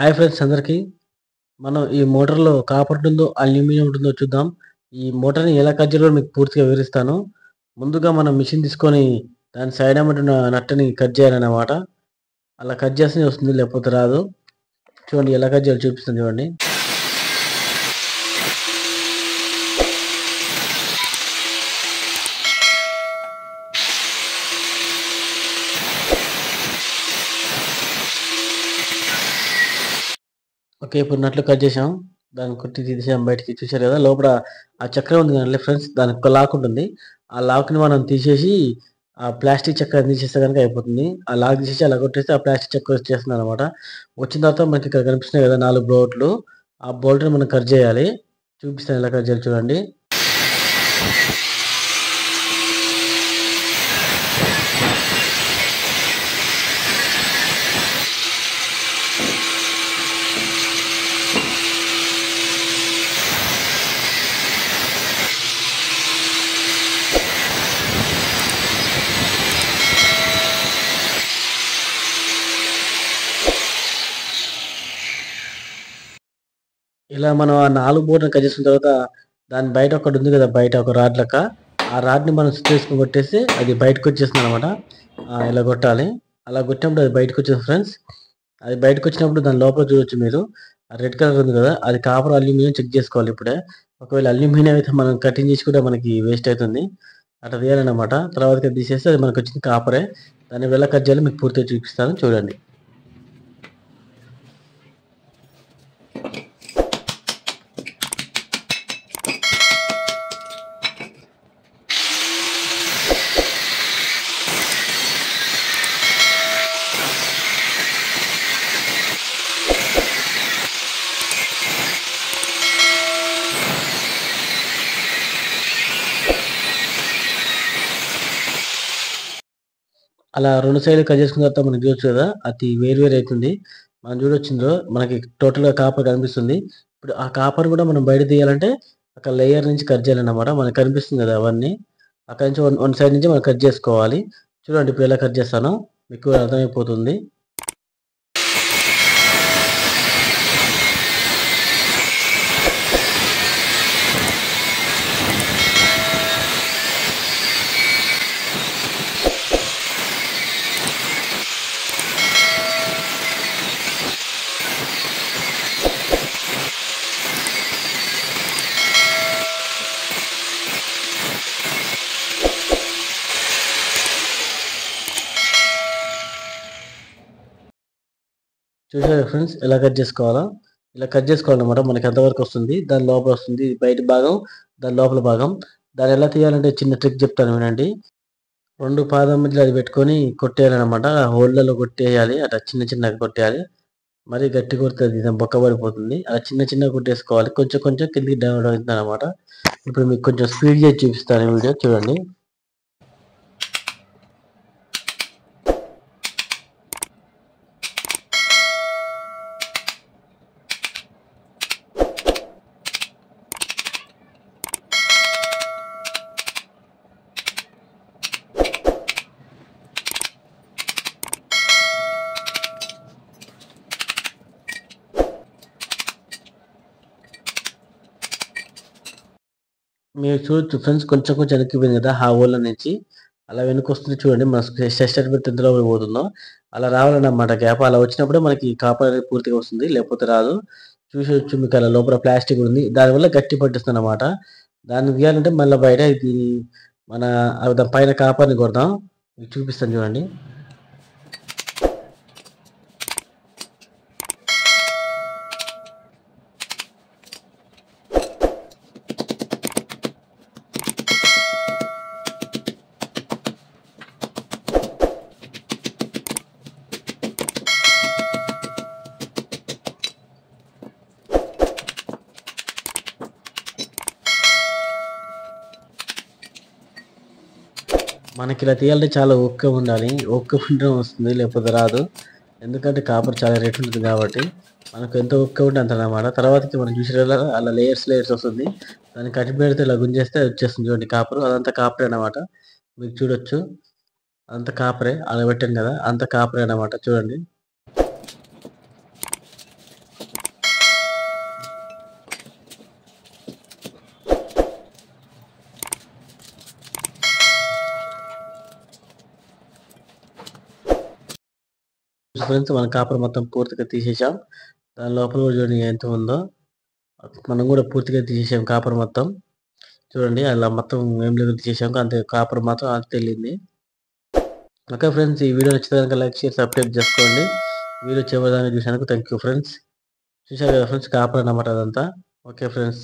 Hi friends అందరికీ. మనం ఈ మోటార్‌లో కాపర్ ఉంటుందో, అల్యూమినియం ఉంటుందో చూద్దాం. ఈ మోటార్‌ని ఎలా కట్ చేయాలో మీకు పూర్తిగా వివరిస్తాను. ముందుగా మనం మిషన్ తీసుకొని దాని సైడ్ ఎమ్మట ఉన్న నట్టుని కట్ చేయాలన్నమాట. అలా కట్ చేస్తేనే వస్తుంది లేకపోతే రాదు. చూడండి ఎలా కట్ చేయాలో చూపిస్తాను చూడండి. ఓకే. ఇప్పుడు నట్లు కట్ చేసాం. దాన్ని కుట్టి తీసేసాం బయటికి. చూసారు కదా! లోపల ఆ చక్రం ఉంది కదండీ ఫ్రెండ్స్, దానికి ఒక లాక్ ఉంటుంది. ఆ లాక్‌ని మనం తీసేసి ఆ ప్లాస్టిక్ చక్రం తీసేస్తే గనుక అయిపోతుంది. ఆ లాక్ తీసేసి అలా కొట్టేస్తే ఆ ప్లాస్టిక్ చక్రం వచ్చేస్తుందనమాట. వచ్చిన తర్వాత మనకి ఇక్కడ కనిపిస్తున్నాయి కదా! 4 బోల్ట్‌లు. ఆ బోల్ట్‌ని మనం కట్ చేయాలి. చూపిస్తాను ఎలా కట్ చేయాలో చూడండి. ఇలా మనం ఆ 4 బోర్డ్‌ని కట్ చేసిన తర్వాత దాని బయట ఒకటుంది కదా! బయట ఒక రాడ్ లెక్క. ఆ రాడ్‌ని మనం స్క్రూ‌యేసుకొని కొట్టేస్తే అది బయటకొచ్చేస్తుందనమాట. ఇలా కొట్టాలి. అలా కొట్టినప్పుడు అది బయటకొచ్చేస్తుంది ఫ్రెండ్స్. అది బయటకొచ్చినప్పుడు దాని లోపల చూడొచ్చు మీరు. ఆ రెడ్ కలర్ ఉంది కదా! అది కాపర్, అల్యూమినియం చెక్ చేసుకోవాలి ఇప్పుడే. ఒకవేళ అల్యూమినియం అయితే మనం కటింగ్ చేసి కూడా మనకి వేస్ట్ అయితుంది. అట్లా తీయాలన్నమాట. తర్వాతకి అది తీసేస్తే అది మనకొచ్చింది కాపరే. దాన్ని ఎలా కట్ చేయాలో మీకు పూర్తిగా చూపిస్తాను చూడండి. అలా 2 సైడ్‌లు కట్ చేసుకున్న తర్వాత మనం చూడొచ్చు కదా! అది వేరు వేరు అయితుంది. మనం చూడొచ్చు ఇందులో మనకి టోటల్‌గా కాపర్ కనిపిస్తుంది. ఇప్పుడు ఆ కాపర్ కూడా మనం బయట తీయాలంటే ఒక లేయర్ నుంచి కట్ చేయాలన్నమాట. మనకు కనిపిస్తుంది కదా! అవన్నీ. అక్కడి నుంచి వన్ సైడ్ నుంచి మనం కట్ చేసుకోవాలి. చూడండి ఇప్పుడు ఎలా కట్ చేస్తానో మీకు అర్థమైపోతుంది. చూసారా ఫ్రెండ్స్ ఎలా కట్ చేసుకోవాలో? ఇలా కట్ చేసుకోవాలన్నమాట. మనకి ఎంతవరకు వస్తుంది, దాని లోపల వస్తుంది, బయటి భాగం, దాని లోపల భాగం. దాన్ని ఎలా తీయాలంటే చిన్న ట్రిక్ చెప్తాను వినండి. 2 పాదాల మధ్యలో అది పెట్టుకొని కొట్టేయాలన్నమాట. హోల్‌లలో కొట్టేయాలి. అట్లా చిన్న చిన్నగా కొట్టేయాలి. మరీ గట్టిగా కొడితే అది బొక్క పడిపోతుంది. అలా చిన్న చిన్నగా కొట్టేసుకోవాలి. కొంచెం కొంచెం కిందకి డౌన్ అవుతుందన్నమాట. ఇప్పుడు మీకు కొంచెం స్పీడ్ చేసి చూపిస్తాను ఈ వీడియో చూడండి. మీరు చూడొచ్చు ఫ్రెండ్స్ కొంచెం కొంచెం వెనక్కిపోయింది కదా! ఆ హోల్‌లో నుంచి. అలా వెనక్కొస్తుంది చూడండి. మన షట్టర్ పెడితే ఎంత లోపలికి పోతుందో. అలా రావాలన్నమాట గ్యాప్. అలా వచ్చినప్పుడే మనకి కాపర్ అనేది పూర్తిగా వస్తుంది. లేకపోతే రాదు. చూసేయొచ్చు మీకు అలా లోపల ప్లాస్టిక్ ఉంది. దానివల్ల గట్టి పట్టేస్తుందన్నమాట. దాన్ని తీయాలంటే మళ్ళా బయట ఇది మన దాని పైన కాపర్‌ని కొడదాం. మీకు చూపిస్తాను చూడండి. మనకిలా తీయాలంటే చాలా ఓపిక ఉండాలి. ఓపిక ఉంటేనే వస్తుంది. లేకపోతే రాదు. ఎందుకంటే కాపర్ చాలా రేట్ ఉంటుంది కాబట్టి. మనకు ఎంత ఓపిక ఉంటే అంతనమాట. తర్వాతకి మనం చూసేదల్లా అలా లేయర్స్ లేయర్స్ వస్తుంది. దాన్ని కట్టి పెడితే ఇలా గుంజేస్తే వచ్చేస్తుంది చూడండి కాపరు. అదంతా కాపరే అన్నమాట. మీరు చూడొచ్చు. అదంతా కాపరే. అలా పెట్టాను కదా! అంతా కాపరే అన్నమాట చూడండి. ఫ్రెండ్స్ మన కాపర్ మొత్తం పూర్తిగా తీసేసాం. దాని లోపల కూడా చూడండి ఎంత ఉందో. మనం కూడా పూర్తిగా తీసేసాం కాపర్ మొత్తం. చూడండి అలా మొత్తం ఏం లేదు తీసేసాం. అంతే కాపర్ మాత్రం అంతే వెళ్ళింది. ఓకే ఫ్రెండ్స్, ఈ వీడియో నచ్చితే కనుక లైక్ షేర్ సబ్స్క్రైబ్ చేసుకోండి. వీడియో చివరిదాకా చూసినందుకు థ్యాంక్ యూ ఫ్రెండ్స్. చూశారు కదా ఫ్రెండ్స్, కాపర్ అన్నమాట అదంతా. Okay friends.